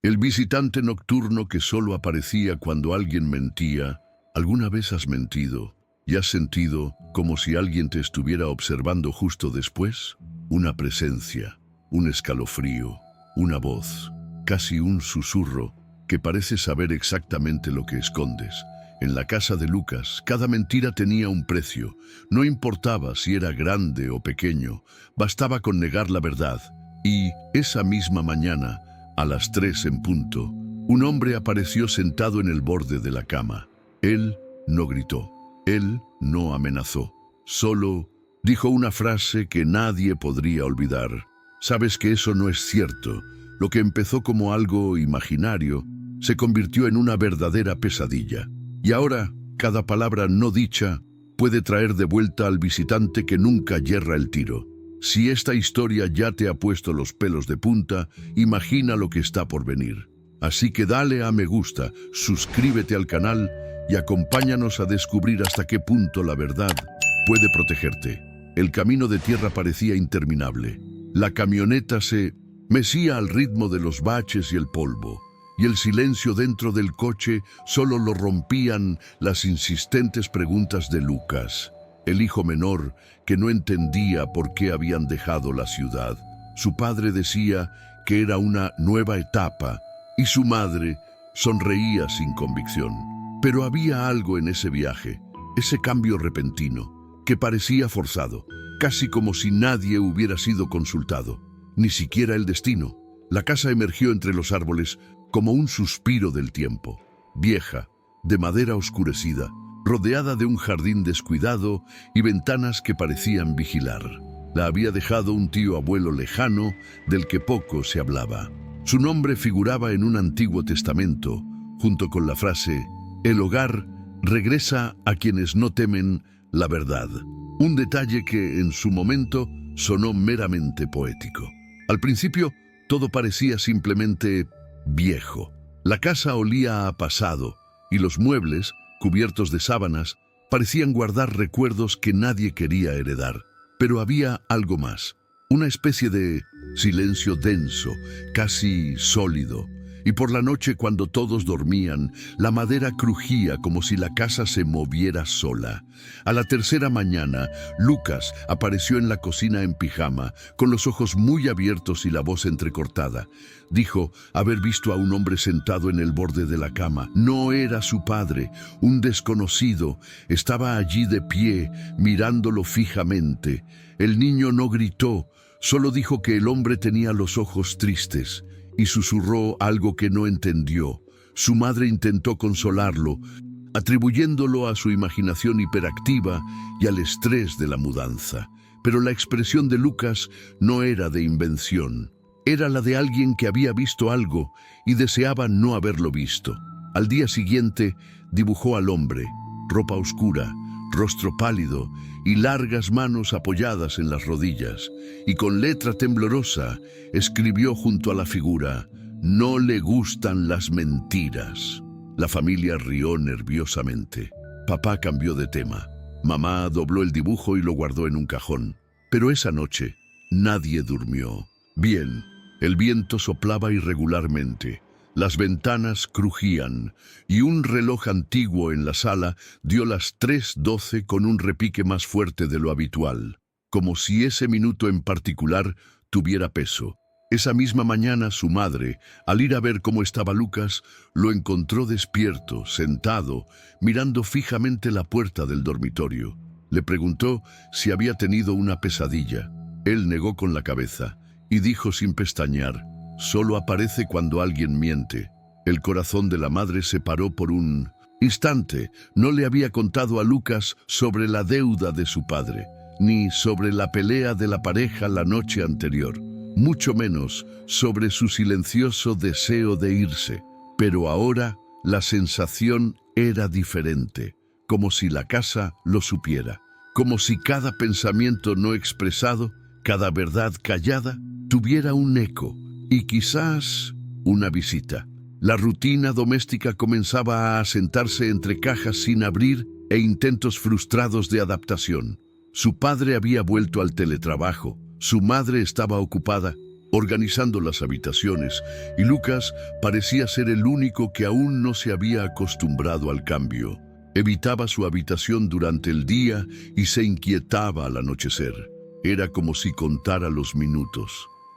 El visitante nocturno que solo aparecía cuando alguien mentía. ¿Alguna vez has mentido y has sentido como si alguien te estuviera observando justo después? Una presencia, un escalofrío, una voz, casi un susurro que parece saber exactamente lo que escondes. En la casa de Lucas, cada mentira tenía un precio. No importaba si era grande o pequeño, bastaba con negar la verdad. Y esa misma mañana, a las 3 en punto, un hombre apareció sentado en el borde de la cama. Él no gritó, él no amenazó, solo dijo una frase que nadie podría olvidar. Sabes que eso no es cierto. Lo que empezó como algo imaginario se convirtió en una verdadera pesadilla. Y ahora, cada palabra no dicha puede traer de vuelta al visitante que nunca yerra el tiro. Si esta historia ya te ha puesto los pelos de punta, imagina lo que está por venir. Así que dale a me gusta, suscríbete al canal y acompáñanos a descubrir hasta qué punto la verdad puede protegerte. El camino de tierra parecía interminable. La camioneta se mecía al ritmo de los baches y el polvo, y el silencio dentro del coche solo lo rompían las insistentes preguntas de Lucas, el hijo menor que no entendía por qué habían dejado la ciudad. Su padre decía que era una nueva etapa y su madre sonreía sin convicción. Pero había algo en ese viaje, ese cambio repentino, que parecía forzado, casi como si nadie hubiera sido consultado, ni siquiera el destino. La casa emergió entre los árboles como un suspiro del tiempo, vieja, de madera oscurecida, rodeada de un jardín descuidado y ventanas que parecían vigilar. La había dejado un tío abuelo lejano del que poco se hablaba. Su nombre figuraba en un antiguo testamento, junto con la frase: "El hogar regresa a quienes no temen la verdad". Un detalle que en su momento sonó meramente poético. Al principio, todo parecía simplemente viejo. La casa olía a pasado y los muebles, cubiertos de sábanas, parecían guardar recuerdos que nadie quería heredar. Pero había algo más, una especie de silencio denso, casi sólido. Y por la noche, cuando todos dormían, la madera crujía como si la casa se moviera sola. A la tercera mañana, Lucas apareció en la cocina en pijama, con los ojos muy abiertos y la voz entrecortada. Dijo haber visto a un hombre sentado en el borde de la cama. No era su padre, un desconocido. Estaba allí de pie, mirándolo fijamente. El niño no gritó, solo dijo que el hombre tenía los ojos tristes, y susurró algo que no entendió. Su madre intentó consolarlo, atribuyéndolo a su imaginación hiperactiva y al estrés de la mudanza. Pero la expresión de Lucas no era de invención. Era la de alguien que había visto algo y deseaba no haberlo visto. Al día siguiente dibujó al hombre, ropa oscura, rostro pálido y largas manos apoyadas en las rodillas, y con letra temblorosa escribió junto a la figura: "No le gustan las mentiras". La familia rió nerviosamente. Papá cambió de tema. Mamá dobló el dibujo y lo guardó en un cajón. Pero esa noche nadie durmió. Bien, el viento soplaba irregularmente. Las ventanas crujían y un reloj antiguo en la sala dio las 3:12 con un repique más fuerte de lo habitual, como si ese minuto en particular tuviera peso. Esa misma mañana su madre, al ir a ver cómo estaba Lucas, lo encontró despierto, sentado, mirando fijamente la puerta del dormitorio. Le preguntó si había tenido una pesadilla. Él negó con la cabeza y dijo sin pestañear: "Solo aparece cuando alguien miente". El corazón de la madre se paró por un instante. No le había contado a Lucas sobre la deuda de su padre, ni sobre la pelea de la pareja la noche anterior, mucho menos sobre su silencioso deseo de irse. Pero ahora la sensación era diferente, como si la casa lo supiera, como si cada pensamiento no expresado, cada verdad callada, tuviera un eco y quizás una visita. La rutina doméstica comenzaba a asentarse entre cajas sin abrir e intentos frustrados de adaptación. Su padre había vuelto al teletrabajo, su madre estaba ocupada organizando las habitaciones, y Lucas parecía ser el único que aún no se había acostumbrado al cambio. Evitaba su habitación durante el día y se inquietaba al anochecer. Era como si contara los minutos,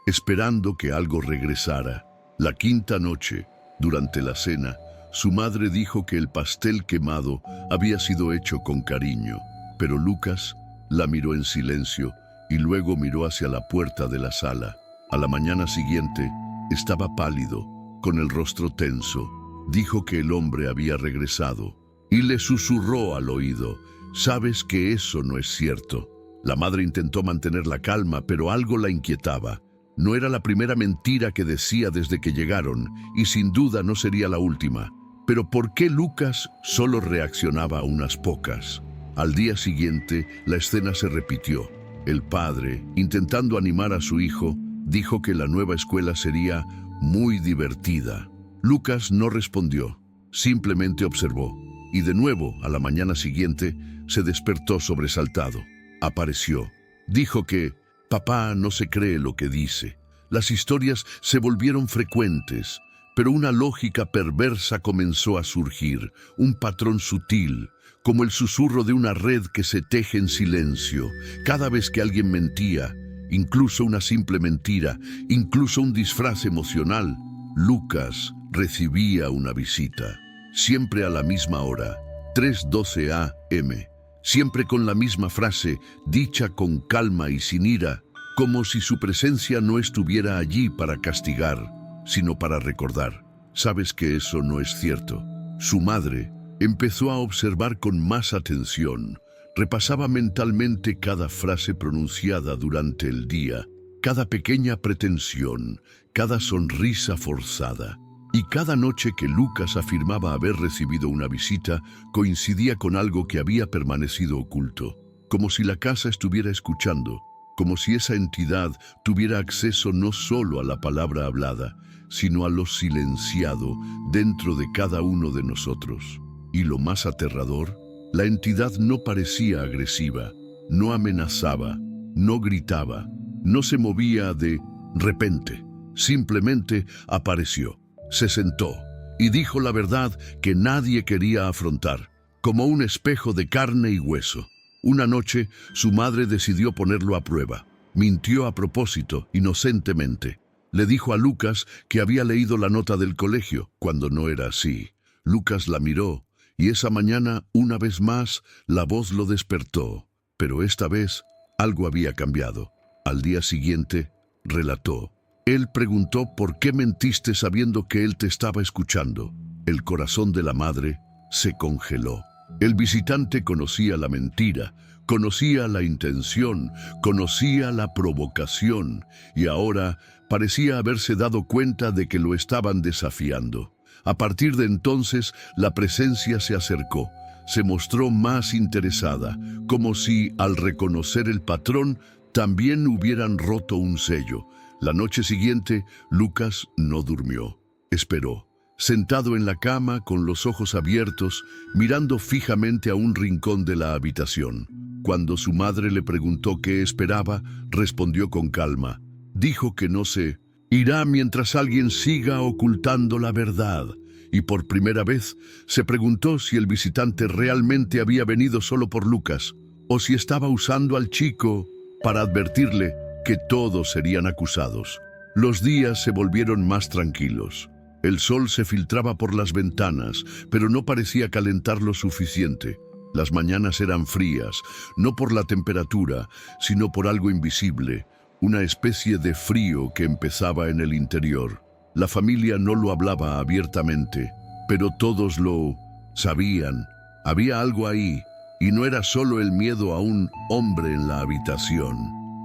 esperando que algo regresara. La quinta noche, durante la cena, su madre dijo que el pastel quemado había sido hecho con cariño, pero Lucas la miró en silencio y luego miró hacia la puerta de la sala. A la mañana siguiente, estaba pálido, con el rostro tenso. Dijo que el hombre había regresado y le susurró al oído: «Sabes que eso no es cierto». La madre intentó mantener la calma, pero algo la inquietaba. No era la primera mentira que decía desde que llegaron, y sin duda no sería la última. Pero ¿por qué Lucas solo reaccionaba a unas pocas? Al día siguiente, la escena se repitió. El padre, intentando animar a su hijo, dijo que la nueva escuela sería muy divertida. Lucas no respondió, simplemente observó. Y de nuevo, a la mañana siguiente, se despertó sobresaltado. Apareció. Dijo que papá no se cree lo que dice. Las historias se volvieron frecuentes, pero una lógica perversa comenzó a surgir, un patrón sutil, como el susurro de una red que se teje en silencio. Cada vez que alguien mentía, incluso una simple mentira, incluso un disfraz emocional, Lucas recibía una visita. Siempre a la misma hora, 3:12 a.m., siempre con la misma frase, dicha con calma y sin ira, como si su presencia no estuviera allí para castigar, sino para recordar. Sabes que eso no es cierto. Su madre empezó a observar con más atención. Repasaba mentalmente cada frase pronunciada durante el día, cada pequeña pretensión, cada sonrisa forzada. Y cada noche que Lucas afirmaba haber recibido una visita, coincidía con algo que había permanecido oculto, como si la casa estuviera escuchando, como si esa entidad tuviera acceso no solo a la palabra hablada, sino a lo silenciado dentro de cada uno de nosotros. Y lo más aterrador, la entidad no parecía agresiva, no amenazaba, no gritaba, no se movía de repente, simplemente apareció. Se sentó y dijo la verdad que nadie quería afrontar, como un espejo de carne y hueso. Una noche, su madre decidió ponerlo a prueba. Mintió a propósito, inocentemente. Le dijo a Lucas que había leído la nota del colegio, cuando no era así. Lucas la miró, y esa mañana, una vez más, la voz lo despertó. Pero esta vez, algo había cambiado. Al día siguiente, relató. Él preguntó por qué mentiste sabiendo que él te estaba escuchando. El corazón de la madre se congeló. El visitante conocía la mentira, conocía la intención, conocía la provocación, y ahora parecía haberse dado cuenta de que lo estaban desafiando. A partir de entonces, la presencia se acercó, se mostró más interesada, como si, al reconocer el patrón, también hubieran roto un sello. La noche siguiente, Lucas no durmió. Esperó, sentado en la cama con los ojos abiertos, mirando fijamente a un rincón de la habitación. Cuando su madre le preguntó qué esperaba, respondió con calma. Dijo que no se irá mientras alguien siga ocultando la verdad. Y por primera vez se preguntó si el visitante realmente había venido solo por Lucas, o si estaba usando al chico para advertirle que todos serían acusados. Los días se volvieron más tranquilos. El sol se filtraba por las ventanas, pero no parecía calentar lo suficiente. Las mañanas eran frías, no por la temperatura, sino por algo invisible, una especie de frío que empezaba en el interior. La familia no lo hablaba abiertamente, pero todos lo sabían. Había algo ahí, y no era solo el miedo a un hombre en la habitación.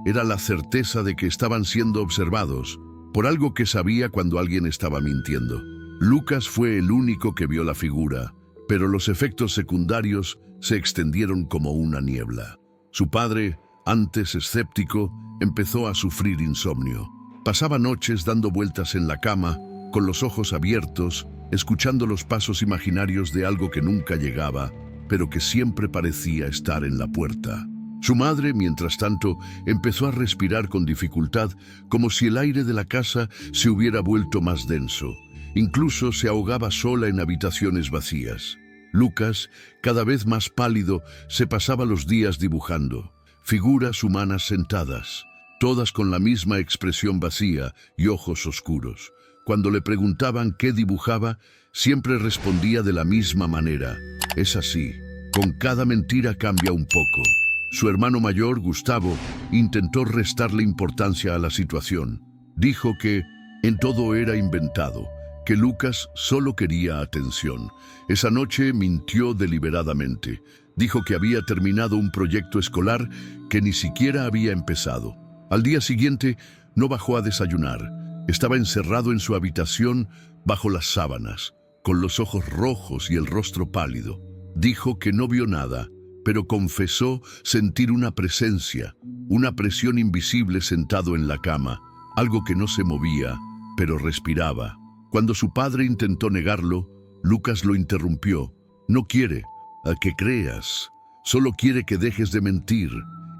Era la certeza de que estaban siendo observados por algo que sabía cuando alguien estaba mintiendo. Lucas fue el único que vio la figura, pero los efectos secundarios se extendieron como una niebla. Su padre, antes escéptico, empezó a sufrir insomnio. Pasaba noches dando vueltas en la cama, con los ojos abiertos, escuchando los pasos imaginarios de algo que nunca llegaba, pero que siempre parecía estar en la puerta. Su madre, mientras tanto, empezó a respirar con dificultad, como si el aire de la casa se hubiera vuelto más denso. Incluso se ahogaba sola en habitaciones vacías. Lucas, cada vez más pálido, se pasaba los días dibujando. Figuras humanas sentadas, todas con la misma expresión vacía y ojos oscuros. Cuando le preguntaban qué dibujaba, siempre respondía de la misma manera: es así, con cada mentira cambia un poco. Su hermano mayor, Gustavo, intentó restarle importancia a la situación. Dijo que en todo era inventado, que Lucas solo quería atención. Esa noche mintió deliberadamente. Dijo que había terminado un proyecto escolar que ni siquiera había empezado. Al día siguiente no bajó a desayunar. Estaba encerrado en su habitación bajo las sábanas, con los ojos rojos y el rostro pálido. Dijo que no vio nada, pero confesó sentir una presencia, una presión invisible sentado en la cama, algo que no se movía, pero respiraba. Cuando su padre intentó negarlo, Lucas lo interrumpió. No quiere a que creas, solo quiere que dejes de mentir.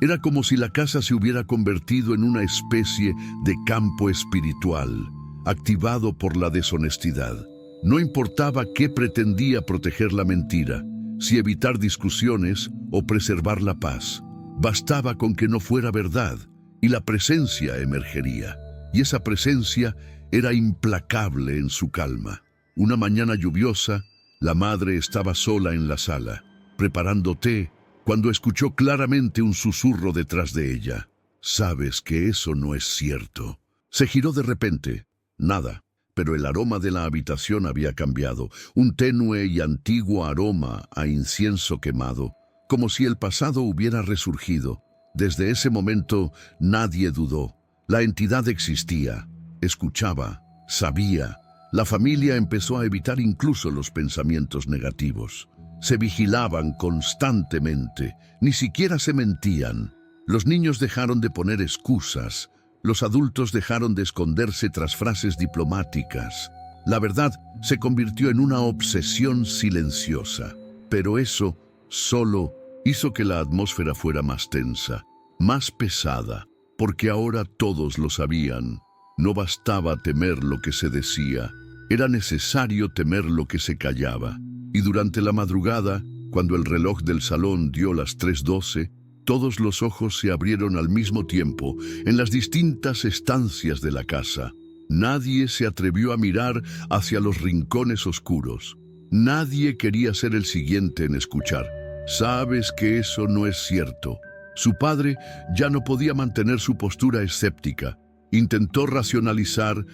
Era como si la casa se hubiera convertido en una especie de campo espiritual, activado por la deshonestidad. No importaba qué pretendía proteger la mentira, si evitar discusiones o preservar la paz. Bastaba con que no fuera verdad, y la presencia emergería. Y esa presencia era implacable en su calma. Una mañana lluviosa, la madre estaba sola en la sala, preparando té, cuando escuchó claramente un susurro detrás de ella. «Sabes que eso no es cierto». Se giró de repente. Nada, pero el aroma de la habitación había cambiado, un tenue y antiguo aroma a incienso quemado, como si el pasado hubiera resurgido. Desde ese momento nadie dudó. La entidad existía, escuchaba, sabía. La familia empezó a evitar incluso los pensamientos negativos. Se vigilaban constantemente, ni siquiera se mentían. Los niños dejaron de poner excusas, los adultos dejaron de esconderse tras frases diplomáticas. La verdad se convirtió en una obsesión silenciosa, pero eso solo hizo que la atmósfera fuera más tensa, más pesada, porque ahora todos lo sabían. No bastaba temer lo que se decía, era necesario temer lo que se callaba. Y durante la madrugada, cuando el reloj del salón dio las 3:12, todos los ojos se abrieron al mismo tiempo en las distintas estancias de la casa. Nadie se atrevió a mirar hacia los rincones oscuros. Nadie quería ser el siguiente en escuchar. «Sabes que eso no es cierto». Su padre ya no podía mantener su postura escéptica. Intentó racionalizar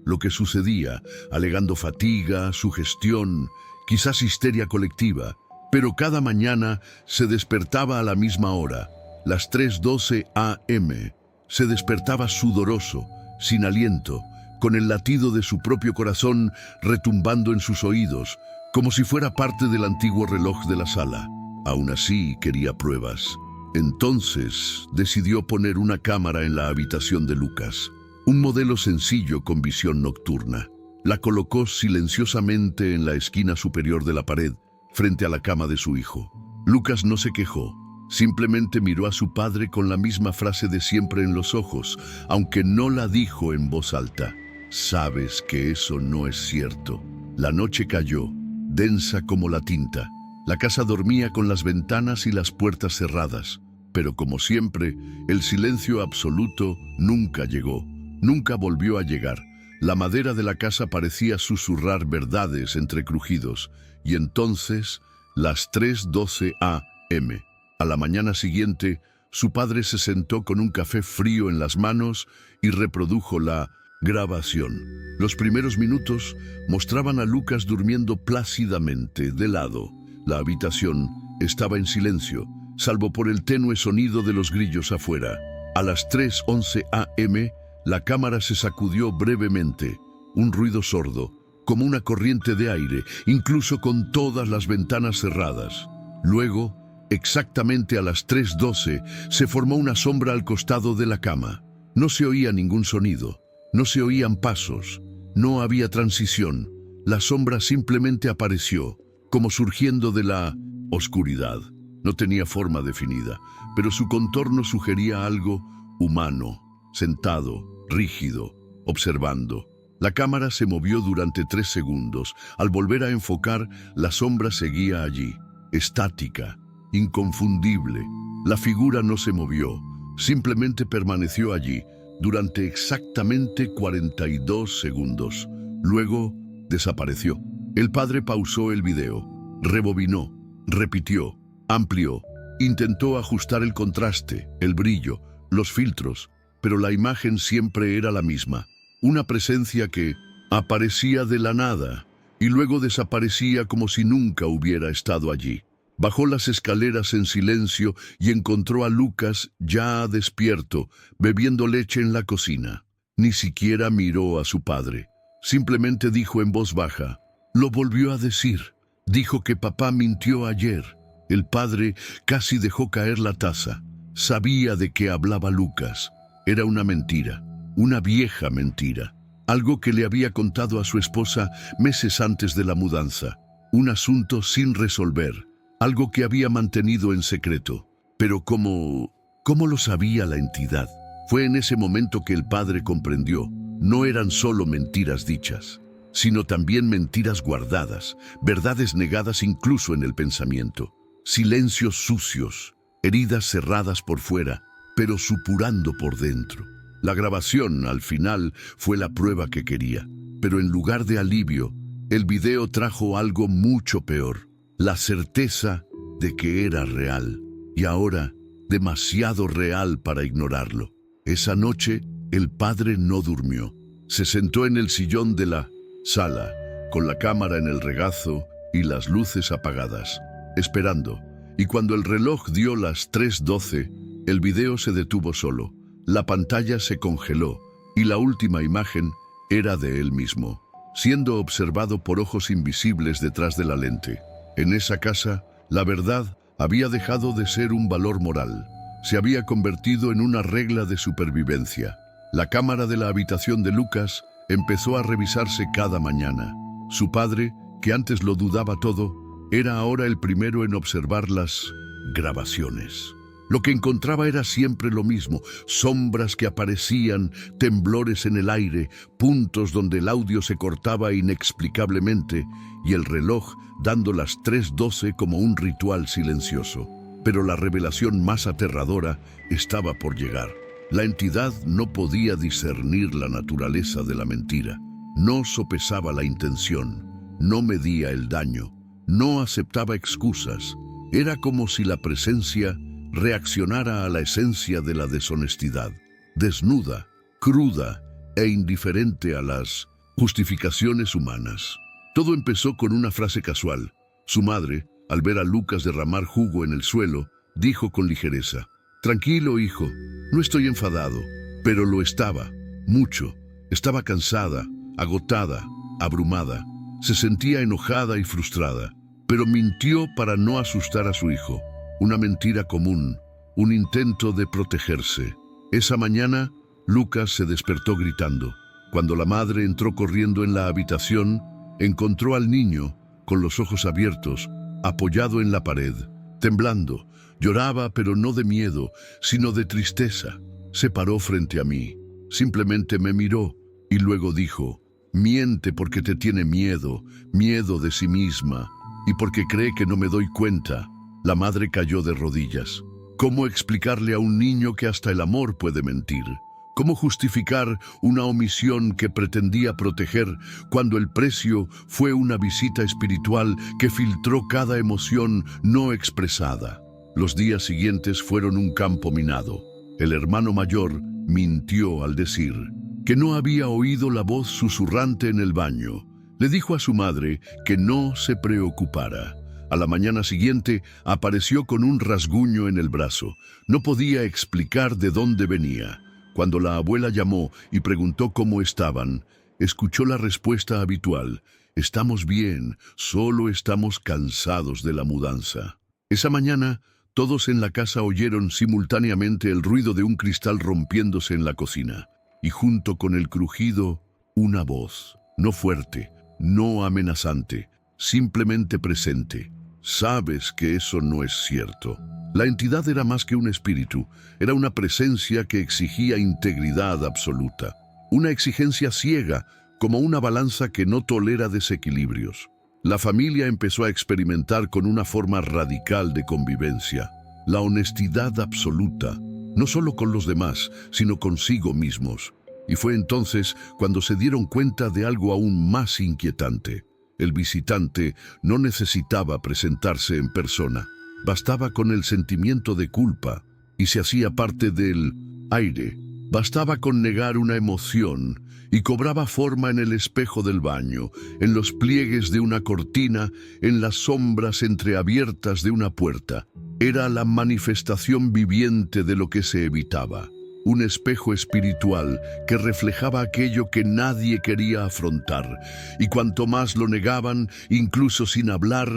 lo que sucedía, alegando fatiga, sugestión, quizás histeria colectiva, pero cada mañana se despertaba a la misma hora, las 3:12 a.m. Se despertaba sudoroso, sin aliento, con el latido de su propio corazón retumbando en sus oídos, como si fuera parte del antiguo reloj de la sala. Aún así quería pruebas. Entonces decidió poner una cámara en la habitación de Lucas, un modelo sencillo con visión nocturna. La colocó silenciosamente en la esquina superior de la pared, frente a la cama de su hijo. Lucas no se quejó, simplemente miró a su padre con la misma frase de siempre en los ojos, aunque no la dijo en voz alta. «Sabes que eso no es cierto». La noche cayó, densa como la tinta. La casa dormía con las ventanas y las puertas cerradas, pero como siempre, el silencio absoluto nunca llegó, nunca volvió a llegar. La madera de la casa parecía susurrar verdades entre crujidos, y entonces, las 3:12 a.m. A la mañana siguiente, su padre se sentó con un café frío en las manos y reprodujo la grabación. Los primeros minutos mostraban a Lucas durmiendo plácidamente de lado. La habitación estaba en silencio, salvo por el tenue sonido de los grillos afuera. A las 3:11 a.m., la cámara se sacudió brevemente, un ruido sordo, como una corriente de aire, incluso con todas las ventanas cerradas. Luego, exactamente a las 3:12, se formó una sombra al costado de la cama. No se oía ningún sonido, no se oían pasos, no había transición. La sombra simplemente apareció, como surgiendo de la oscuridad. No tenía forma definida, pero su contorno sugería algo humano, sentado, rígido, observando. La cámara se movió durante 3 segundos. Al volver a enfocar, la sombra seguía allí, estática, inconfundible. La figura no se movió, simplemente permaneció allí durante exactamente 42 segundos. Luego desapareció. El padre pausó el video, rebobinó, repitió, amplió, intentó ajustar el contraste, el brillo, los filtros, pero la imagen siempre era la misma. Una presencia que aparecía de la nada y luego desaparecía como si nunca hubiera estado allí. Bajó las escaleras en silencio y encontró a Lucas ya despierto, bebiendo leche en la cocina. Ni siquiera miró a su padre. Simplemente dijo en voz baja, lo volvió a decir. Dijo que papá mintió ayer. El padre casi dejó caer la taza. Sabía de qué hablaba Lucas. Era una mentira, una vieja mentira. Algo que le había contado a su esposa meses antes de la mudanza. Un asunto sin resolver. Algo que había mantenido en secreto. Pero ¿cómo lo sabía la entidad? Fue en ese momento que el padre comprendió. No eran solo mentiras dichas, sino también mentiras guardadas, verdades negadas incluso en el pensamiento. Silencios sucios, heridas cerradas por fuera, pero supurando por dentro. La grabación, al final, fue la prueba que quería. Pero en lugar de alivio, el video trajo algo mucho peor. La certeza de que era real. Y ahora, demasiado real para ignorarlo. Esa noche, el padre no durmió. Se sentó en el sillón de la sala, con la cámara en el regazo y las luces apagadas, esperando. Y cuando el reloj dio las 3:12, el video se detuvo solo. La pantalla se congeló y la última imagen era de él mismo, siendo observado por ojos invisibles detrás de la lente. En esa casa, la verdad había dejado de ser un valor moral. Se había convertido en una regla de supervivencia. La cámara de la habitación de Lucas empezó a revisarse cada mañana. Su padre, que antes lo dudaba todo, era ahora el primero en observar las grabaciones. Lo que encontraba era siempre lo mismo: sombras que aparecían, temblores en el aire, puntos donde el audio se cortaba inexplicablemente y el reloj dando las 3:12 como un ritual silencioso. Pero la revelación más aterradora estaba por llegar. La entidad no podía discernir la naturaleza de la mentira, no sopesaba la intención, no medía el daño, no aceptaba excusas. Era como si la presencia reaccionara a la esencia de la deshonestidad, desnuda, cruda e indiferente a las justificaciones humanas. Todo empezó con una frase casual. Su madre, al ver a Lucas derramar jugo en el suelo, dijo con ligereza: «Tranquilo, hijo, no estoy enfadado». Pero lo estaba, mucho. Estaba cansada, agotada, abrumada. Se sentía enojada y frustrada, pero mintió para no asustar a su hijo. Una mentira común, un intento de protegerse. Esa mañana, Lucas se despertó gritando. Cuando la madre entró corriendo en la habitación, encontró al niño, con los ojos abiertos, apoyado en la pared, temblando. Lloraba, pero no de miedo, sino de tristeza. Se paró frente a mí. Simplemente me miró y luego dijo: «Miente porque te tiene miedo, miedo de sí misma, y porque cree que no me doy cuenta». La madre cayó de rodillas. ¿Cómo explicarle a un niño que hasta el amor puede mentir? ¿Cómo justificar una omisión que pretendía proteger cuando el precio fue una visita espiritual que filtró cada emoción no expresada? Los días siguientes fueron un campo minado. El hermano mayor mintió al decir que no había oído la voz susurrante en el baño. Le dijo a su madre que no se preocupara. A la mañana siguiente apareció con un rasguño en el brazo. No podía explicar de dónde venía. Cuando la abuela llamó y preguntó cómo estaban, escuchó la respuesta habitual: «Estamos bien, solo estamos cansados de la mudanza». Esa mañana, todos en la casa oyeron simultáneamente el ruido de un cristal rompiéndose en la cocina, y junto con el crujido, una voz, no fuerte, no amenazante, simplemente presente. Sabes que eso no es cierto. La entidad era más que un espíritu, era una presencia que exigía integridad absoluta, una exigencia ciega, como una balanza que no tolera desequilibrios. La familia empezó a experimentar con una forma radical de convivencia, la honestidad absoluta, no solo con los demás, sino consigo mismos. Y fue entonces cuando se dieron cuenta de algo aún más inquietante. El visitante no necesitaba presentarse en persona. Bastaba con el sentimiento de culpa y se hacía parte del aire. Bastaba con negar una emoción y cobraba forma en el espejo del baño, en los pliegues de una cortina, en las sombras entreabiertas de una puerta. Era la manifestación viviente de lo que se evitaba. Un espejo espiritual que reflejaba aquello que nadie quería afrontar, y cuanto más lo negaban, incluso sin hablar,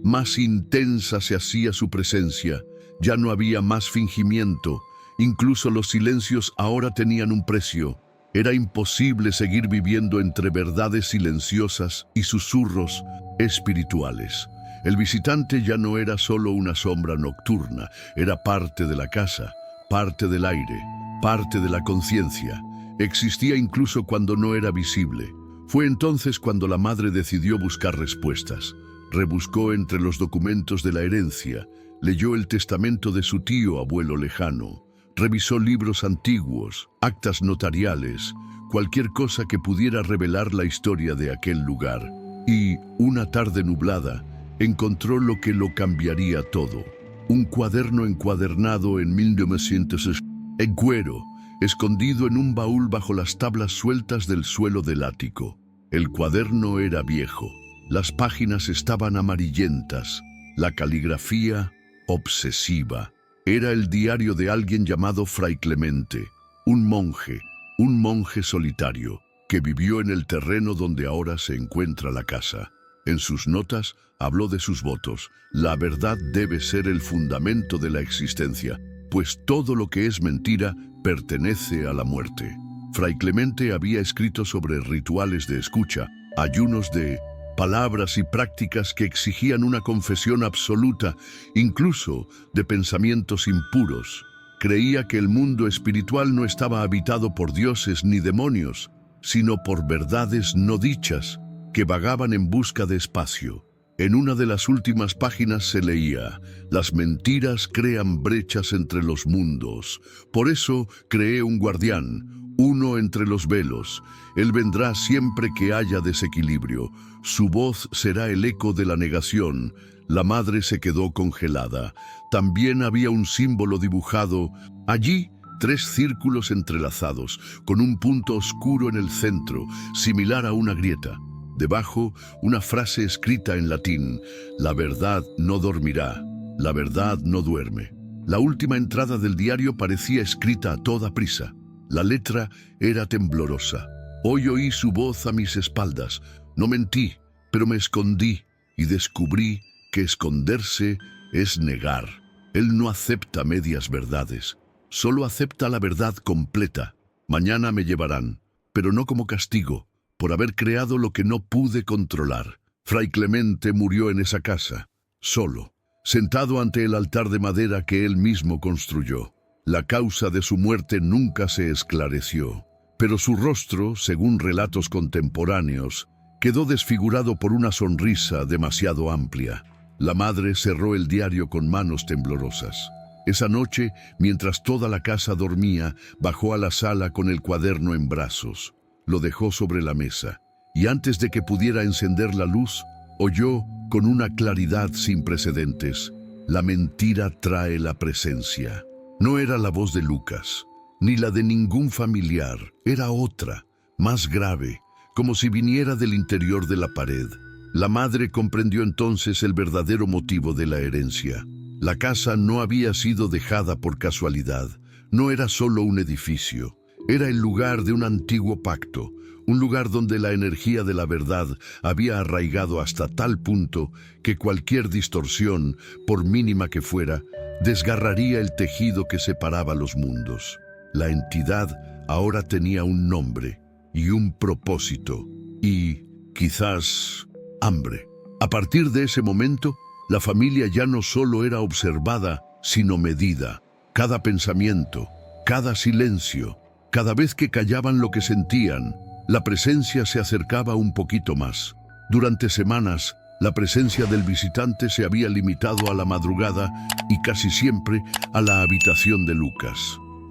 más intensa se hacía su presencia. Ya no había más fingimiento, incluso los silencios ahora tenían un precio. Era imposible seguir viviendo entre verdades silenciosas y susurros espirituales. El visitante ya no era solo una sombra nocturna, era parte de la casa, parte del aire, parte de la conciencia. Existía incluso cuando no era visible. Fue entonces cuando la madre decidió buscar respuestas. Rebuscó entre los documentos de la herencia, leyó el testamento de su tío abuelo lejano, revisó libros antiguos, actas notariales, cualquier cosa que pudiera revelar la historia de aquel lugar. Y, una tarde nublada, encontró lo que lo cambiaría todo. Un cuaderno encuadernado en 1960, en cuero, escondido en un baúl bajo las tablas sueltas del suelo del ático. El cuaderno era viejo, las páginas estaban amarillentas, la caligrafía obsesiva. Era el diario de alguien llamado Fray Clemente, un monje solitario, que vivió en el terreno donde ahora se encuentra la casa. En sus notas habló de sus votos. La verdad debe ser el fundamento de la existencia, pues todo lo que es mentira pertenece a la muerte. Fray Clemente había escrito sobre rituales de escucha, ayunos de palabras y prácticas que exigían una confesión absoluta, incluso de pensamientos impuros. Creía que el mundo espiritual no estaba habitado por dioses ni demonios, sino por verdades no dichas, que vagaban en busca de espacio. En una de las últimas páginas se leía: las mentiras crean brechas entre los mundos. Por eso creé un guardián, uno entre los velos. Él vendrá siempre que haya desequilibrio. Su voz será el eco de la negación. La madre se quedó congelada. También había un símbolo dibujado. Allí, 3 círculos entrelazados, con un punto oscuro en el centro, similar a una grieta. Debajo, una frase escrita en latín: la verdad no dormirá, la verdad no duerme. La última entrada del diario parecía escrita a toda prisa. La letra era temblorosa. Hoy oí su voz a mis espaldas. No mentí, pero me escondí y descubrí que esconderse es negar. Él no acepta medias verdades, solo acepta la verdad completa. Mañana me llevarán, pero no como castigo, por haber creado lo que no pude controlar. Fray Clemente murió en esa casa, solo, sentado ante el altar de madera que él mismo construyó. La causa de su muerte nunca se esclareció, pero su rostro, según relatos contemporáneos, quedó desfigurado por una sonrisa demasiado amplia. La madre cerró el diario con manos temblorosas. Esa noche, mientras toda la casa dormía, bajó a la sala con el cuaderno en brazos. Lo dejó sobre la mesa, y antes de que pudiera encender la luz, oyó con una claridad sin precedentes: la mentira trae la presencia. No era la voz de Lucas, ni la de ningún familiar, era otra, más grave, como si viniera del interior de la pared. La madre comprendió entonces el verdadero motivo de la herencia. La casa no había sido dejada por casualidad, no era solo un edificio, era el lugar de un antiguo pacto, un lugar donde la energía de la verdad había arraigado hasta tal punto que cualquier distorsión, por mínima que fuera, desgarraría el tejido que separaba los mundos. La entidad ahora tenía un nombre y un propósito, y, quizás, hambre. A partir de ese momento, La familia ya no solo era observada, sino medida. Cada pensamiento, cada silencio, cada vez que callaban lo que sentían, la presencia se acercaba un poquito más. Durante semanas, la presencia del visitante se había limitado a la madrugada y casi siempre a la habitación de Lucas.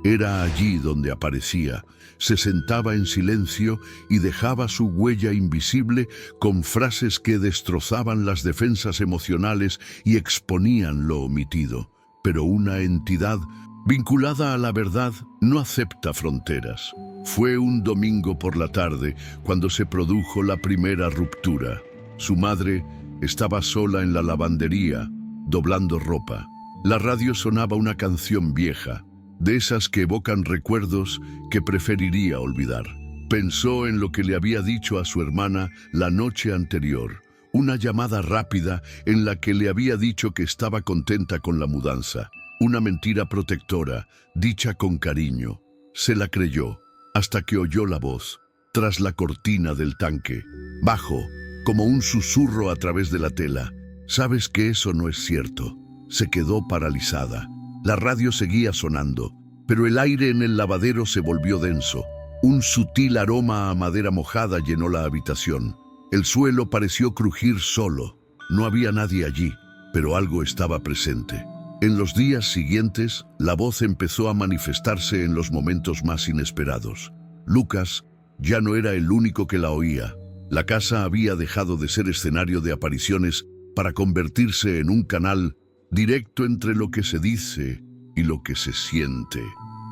Era allí donde aparecía, se sentaba en silencio y dejaba su huella invisible con frases que destrozaban las defensas emocionales y exponían lo omitido. Pero una entidad vinculada a la verdad no acepta fronteras. Fue un domingo por la tarde cuando se produjo la primera ruptura. Su madre estaba sola en la lavandería, doblando ropa. La radio sonaba una canción vieja, de esas que evocan recuerdos que preferiría olvidar. Pensó en lo que le había dicho a su hermana la noche anterior, una llamada rápida en la que le había dicho que estaba contenta con la mudanza. Una mentira protectora, dicha con cariño. Se la creyó, hasta que oyó la voz, tras la cortina del tanque, bajo, como un susurro a través de la tela. «Sabes que eso no es cierto». Se quedó paralizada. La radio seguía sonando, pero el aire en el lavadero se volvió denso. Un sutil aroma a madera mojada llenó la habitación. El suelo pareció crujir solo. No había nadie allí, pero algo estaba presente. En los días siguientes, la voz empezó a manifestarse en los momentos más inesperados. Lucas ya no era el único que la oía. La casa había dejado de ser escenario de apariciones para convertirse en un canal directo entre lo que se dice y lo que se siente.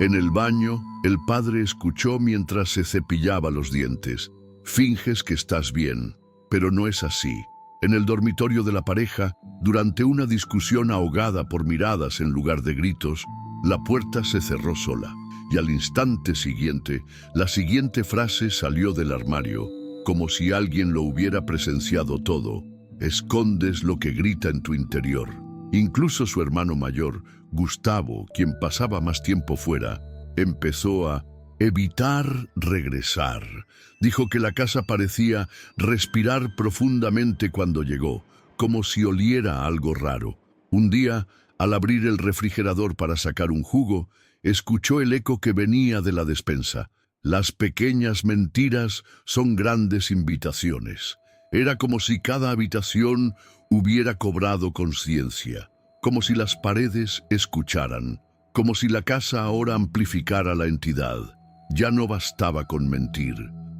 En el baño, el padre escuchó mientras se cepillaba los dientes. «Finges que estás bien, pero no es así». En el dormitorio de la pareja, durante una discusión ahogada por miradas en lugar de gritos, la puerta se cerró sola, y al instante siguiente, la siguiente frase salió del armario, como si alguien lo hubiera presenciado todo: «Escondes lo que grita en tu interior». Incluso su hermano mayor, Gustavo, quien pasaba más tiempo fuera, empezó a evitar regresar. Dijo que la casa parecía respirar profundamente cuando llegó, como si oliera algo raro. Un día, al abrir el refrigerador para sacar un jugo, escuchó el eco que venía de la despensa. Las pequeñas mentiras son grandes invitaciones. Era como si cada habitación hubiera cobrado conciencia, como si las paredes escucharan, como si la casa ahora amplificara la entidad. Ya no bastaba con mentir,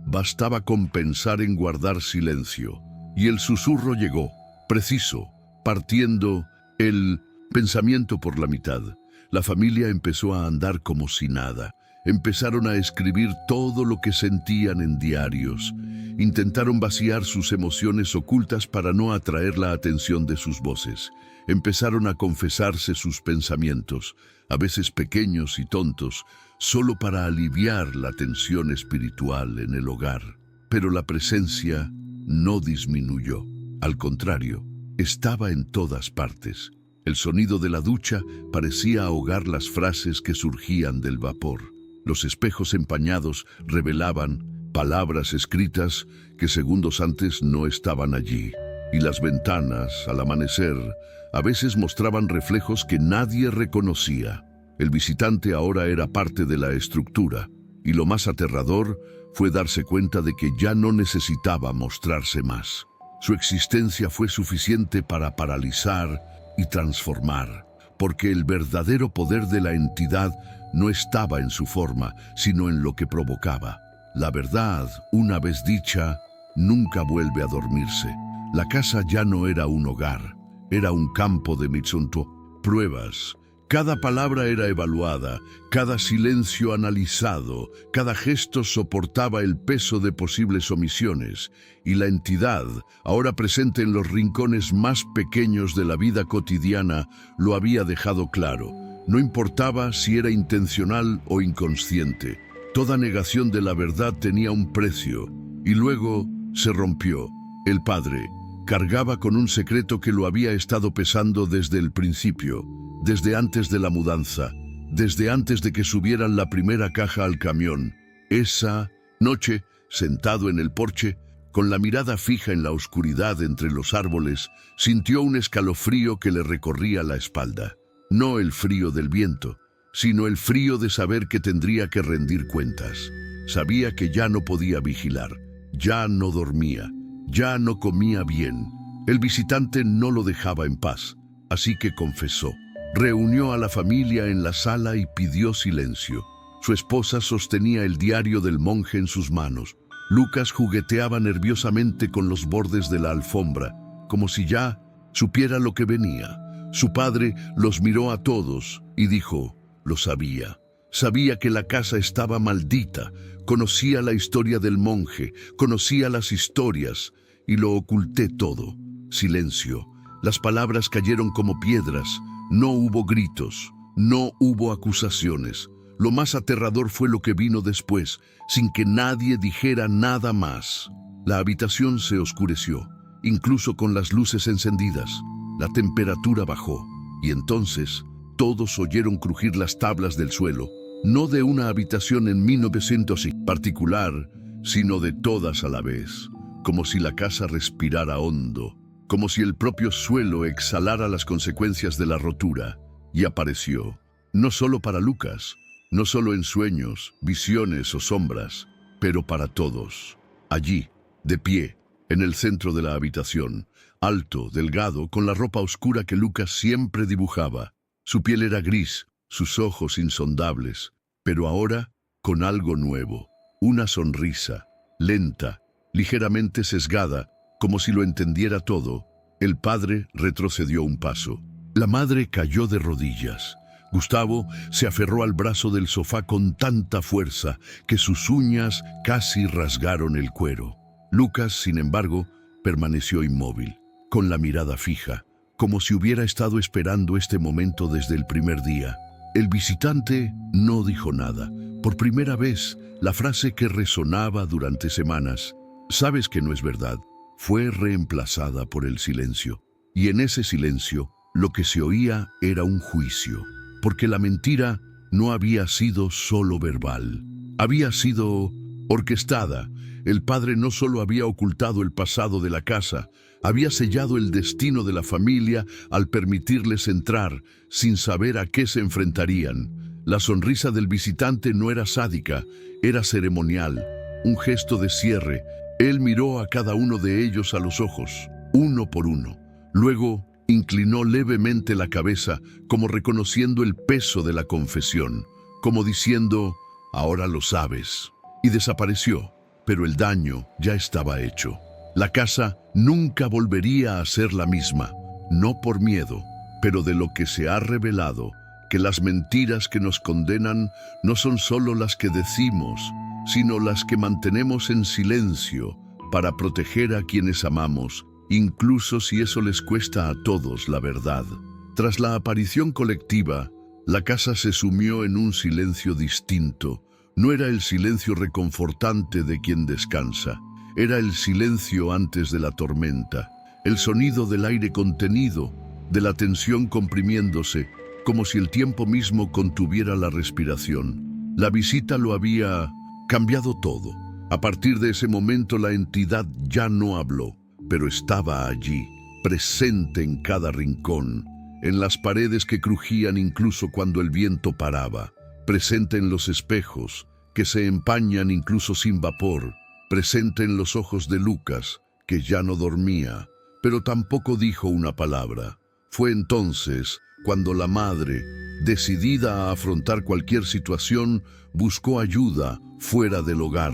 bastaba con pensar en guardar silencio. Y el susurro llegó, preciso, partiendo el pensamiento por la mitad. La familia empezó a andar como si nada. Empezaron a escribir todo lo que sentían en diarios. Intentaron vaciar sus emociones ocultas para no atraer la atención de sus voces. Empezaron a confesarse sus pensamientos, a veces pequeños y tontos, solo para aliviar la tensión espiritual en el hogar. Pero la presencia no disminuyó. Al contrario, estaba en todas partes. El sonido de la ducha parecía ahogar las frases que surgían del vapor. Los espejos empañados revelaban palabras escritas que segundos antes no estaban allí. Y las ventanas, al amanecer, a veces mostraban reflejos que nadie reconocía. El visitante ahora era parte de la estructura, y lo más aterrador fue darse cuenta de que ya no necesitaba mostrarse más. Su existencia fue suficiente para paralizar y transformar, porque el verdadero poder de la entidad no estaba en su forma, sino en lo que provocaba. La verdad, una vez dicha, nunca vuelve a dormirse. La casa ya no era un hogar, era un campo de Mitsunto, pruebas. Cada palabra era evaluada, cada silencio analizado, cada gesto soportaba el peso de posibles omisiones, y la entidad, ahora presente en los rincones más pequeños de la vida cotidiana, lo había dejado claro. No importaba si era intencional o inconsciente, toda negación de la verdad tenía un precio, y luego se rompió. El padre cargaba con un secreto que lo había estado pesando desde el principio, desde antes de la mudanza, desde antes de que subieran la primera caja al camión. Esa noche, sentado en el porche, Con la mirada fija en la oscuridad entre los árboles, sintió un escalofrío que le recorría la espalda. No el frío del viento, sino el frío de saber que tendría que rendir cuentas. Sabía que ya no podía vigilar, ya no dormía, ya no comía bien. El visitante no lo dejaba en paz, así que confesó. Reunió a la familia en la sala y pidió silencio. Su esposa sostenía el diario del monje en sus manos. Lucas jugueteaba nerviosamente con los bordes de la alfombra, como si ya supiera lo que venía. Su padre los miró a todos y dijo, lo sabía. Sabía que la casa estaba maldita, conocía la historia del monje, conocía las historias, y lo oculté todo. Silencio. Las palabras cayeron como piedras. No hubo gritos, no hubo acusaciones. Lo más aterrador fue lo que vino después, sin que nadie dijera nada más. La habitación se oscureció, incluso con las luces encendidas. La temperatura bajó, y entonces todos oyeron crujir las tablas del suelo, no de una habitación en 1900 particular, sino de todas a la vez, como si la casa respirara hondo, como si el propio suelo exhalara las consecuencias de la rotura. Y apareció, no solo para Lucas, no solo en sueños, visiones o sombras, pero para todos. Allí, de pie, en el centro de la habitación, alto, delgado, con la ropa oscura que Lucas siempre dibujaba. Su piel era gris, sus ojos insondables, pero ahora con algo nuevo, una sonrisa, lenta, ligeramente sesgada, como si lo entendiera todo. El padre retrocedió un paso. La madre cayó de rodillas. Gustavo se aferró al brazo del sofá con tanta fuerza que sus uñas casi rasgaron el cuero. Lucas, sin embargo, permaneció inmóvil, con la mirada fija, como si hubiera estado esperando este momento desde el primer día. El visitante no dijo nada. Por primera vez, la frase que resonaba durante semanas, «Sabes que no es verdad», fue reemplazada por el silencio. Y en ese silencio, lo que se oía era un juicio. Porque la mentira no había sido solo verbal, había sido orquestada. El padre no solo había ocultado el pasado de la casa, había sellado el destino de la familia al permitirles entrar sin saber a qué se enfrentarían. La sonrisa del visitante no era sádica, era ceremonial, un gesto de cierre. Él miró a cada uno de ellos a los ojos, uno por uno. Luego inclinó levemente la cabeza, como reconociendo el peso de la confesión, como diciendo, ahora lo sabes. Y desapareció, pero el daño ya estaba hecho. La casa nunca volvería a ser la misma, no por miedo, pero de lo que se ha revelado, que las mentiras que nos condenan no son solo las que decimos, sino las que mantenemos en silencio para proteger a quienes amamos, incluso si eso les cuesta a todos la verdad. Tras la aparición colectiva, la casa se sumió en un silencio distinto. No era el silencio reconfortante de quien descansa, era el silencio antes de la tormenta, el sonido del aire contenido, de la tensión comprimiéndose, como si el tiempo mismo contuviera la respiración. La visita lo había cambiado todo. A partir de ese momento la entidad ya no habló, pero estaba allí, presente en cada rincón, en las paredes que crujían incluso cuando el viento paraba, presente en los espejos, que se empañan incluso sin vapor, presente en los ojos de Lucas, que ya no dormía, pero tampoco dijo una palabra. Fue entonces cuando la madre, decidida a afrontar cualquier situación, buscó ayuda fuera del hogar.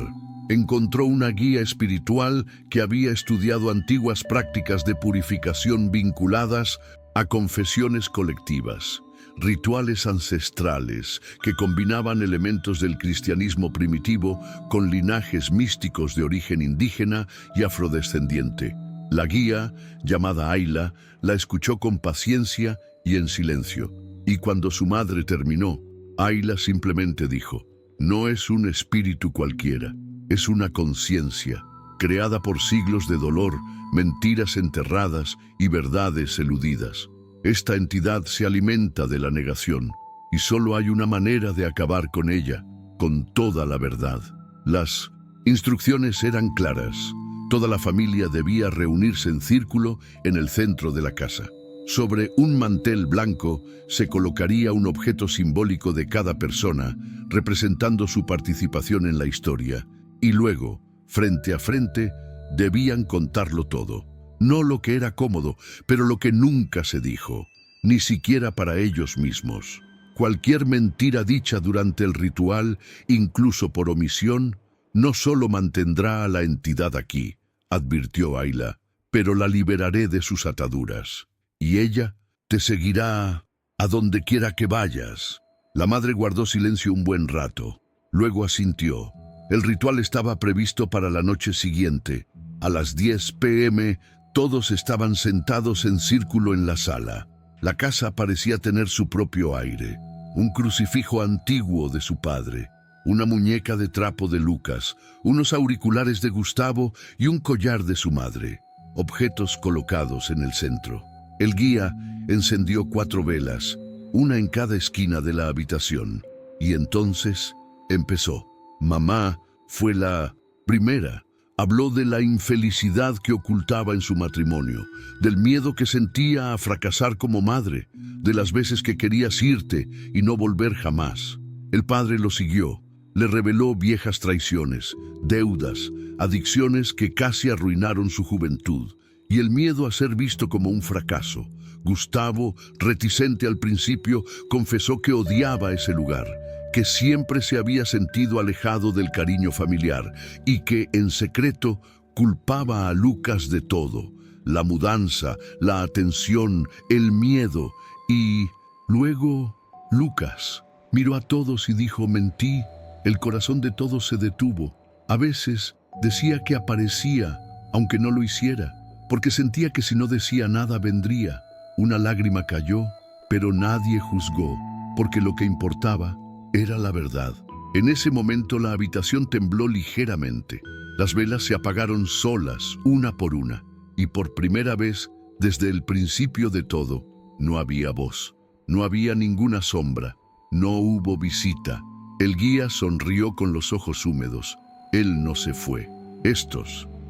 Encontró una guía espiritual que había estudiado antiguas prácticas de purificación vinculadas a confesiones colectivas, rituales ancestrales que combinaban elementos del cristianismo primitivo con linajes místicos de origen indígena y afrodescendiente. La guía, llamada Ayla, la escuchó con paciencia y en silencio. Y cuando su madre terminó, Ayla simplemente dijo, «No es un espíritu cualquiera, es una conciencia, creada por siglos de dolor, mentiras enterradas y verdades eludidas. Esta entidad se alimenta de la negación, y solo hay una manera de acabar con ella, con toda la verdad». Las instrucciones eran claras. Toda la familia debía reunirse en círculo en el centro de la casa. Sobre un mantel blanco se colocaría un objeto simbólico de cada persona, representando su participación en la historia. Y luego, frente a frente, debían contarlo todo. No lo que era cómodo, pero lo que nunca se dijo, ni siquiera para ellos mismos. Cualquier mentira dicha durante el ritual, incluso por omisión, no solo mantendrá a la entidad aquí, advirtió Ayla, pero la liberaré de sus ataduras. Y ella te seguirá a donde quiera que vayas. La madre guardó silencio un buen rato. Luego asintió. El ritual estaba previsto para la noche siguiente. A las 10 p.m. todos estaban sentados en círculo en la sala. La casa parecía tener su propio aire. Un crucifijo antiguo de su padre, una muñeca de trapo de Lucas, unos auriculares de Gustavo y un collar de su madre. Objetos colocados en el centro. El guía encendió 4 velas, una en cada esquina de la habitación. Y entonces empezó. Mamá fue la primera. Habló de la infelicidad que ocultaba en su matrimonio, del miedo que sentía a fracasar como madre, de las veces que querías irte y no volver jamás. El padre lo siguió. Le reveló viejas traiciones, deudas, adicciones que casi arruinaron su juventud. Y el miedo a ser visto como un fracaso. Gustavo, reticente al principio, confesó que odiaba ese lugar, que siempre se había sentido alejado del cariño familiar y que, en secreto, culpaba a Lucas de todo. La mudanza, la atención, el miedo. Y luego, Lucas miró a todos y dijo: mentí. El corazón de todos se detuvo. A veces decía que aparecía, aunque no lo hiciera, porque sentía que si no decía nada vendría. Una lágrima cayó, pero nadie juzgó, porque lo que importaba era la verdad. En ese momento la habitación tembló ligeramente. Las velas se apagaron solas, una por una, y por primera vez, desde el principio de todo, no había voz, no había ninguna sombra, no hubo visita. El guía sonrió con los ojos húmedos. Él no se fue.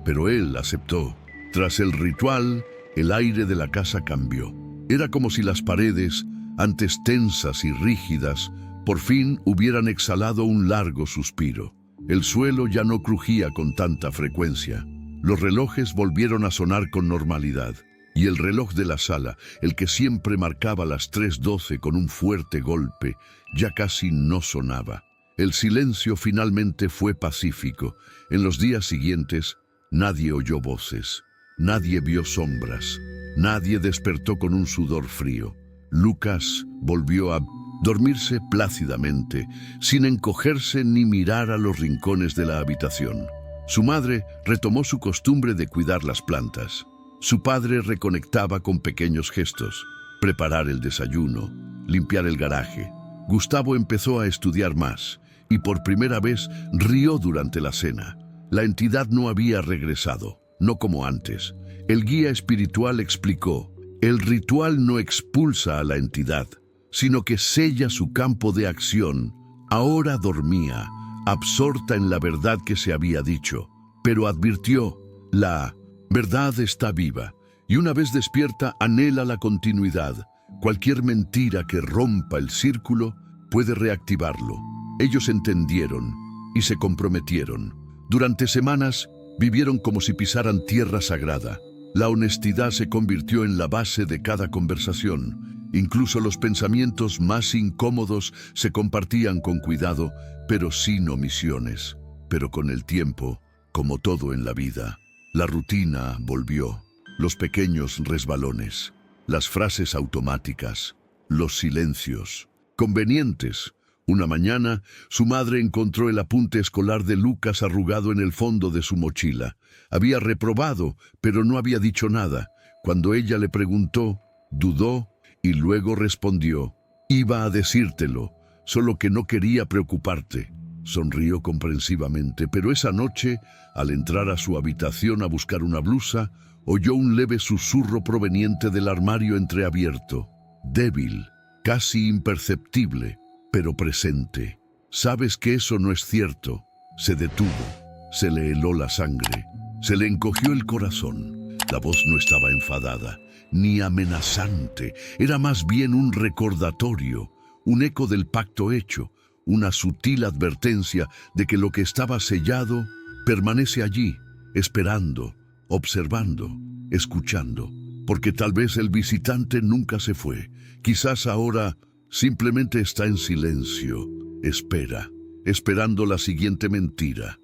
Pero él aceptó. Tras el ritual, el aire de la casa cambió. Era como si las paredes, antes tensas y rígidas, por fin hubieran exhalado un largo suspiro. El suelo ya no crujía con tanta frecuencia. Los relojes volvieron a sonar con normalidad. Y el reloj de la sala, el que siempre marcaba las 3:12 con un fuerte golpe, ya casi no sonaba. El silencio finalmente fue pacífico. En los días siguientes, nadie oyó voces. Nadie vio sombras. Nadie despertó con un sudor frío. Lucas volvió a dormirse plácidamente, sin encogerse ni mirar a los rincones de la habitación. Su madre retomó su costumbre de cuidar las plantas. Su padre reconectaba con pequeños gestos: preparar el desayuno, limpiar el garaje. Gustavo empezó a estudiar más y por primera vez rió durante la cena. La entidad no había regresado, no como antes. El guía espiritual explicó: el ritual no expulsa a la entidad, sino que sella su campo de acción. Ahora dormía, absorta en la verdad que se había dicho, pero advirtió: la verdad está viva, y una vez despierta anhela la continuidad. Cualquier mentira que rompa el círculo puede reactivarlo. Ellos entendieron y se comprometieron. Durante semanas vivieron como si pisaran tierra sagrada. La honestidad se convirtió en la base de cada conversación. Incluso los pensamientos más incómodos se compartían con cuidado, pero sin omisiones. Pero con el tiempo, como todo en la vida, la rutina volvió. Los pequeños resbalones, las frases automáticas, los silencios convenientes. Una mañana, su madre encontró el apunte escolar de Lucas arrugado en el fondo de su mochila. Había reprobado, pero no había dicho nada. Cuando ella le preguntó, dudó y luego respondió: iba a decírtelo, solo que no quería preocuparte. Sonrió comprensivamente, pero esa noche, al entrar a su habitación a buscar una blusa, oyó un leve susurro proveniente del armario entreabierto. Débil, casi imperceptible, pero presente. Sabes que eso no es cierto. Se detuvo. Se le heló la sangre. Se le encogió el corazón. La voz no estaba enfadada, ni amenazante. Era más bien un recordatorio, un eco del pacto hecho, una sutil advertencia de que lo que estaba sellado permanece allí, esperando, observando, escuchando. Porque tal vez el visitante nunca se fue. Quizás ahora simplemente está en silencio, espera, esperando la siguiente mentira.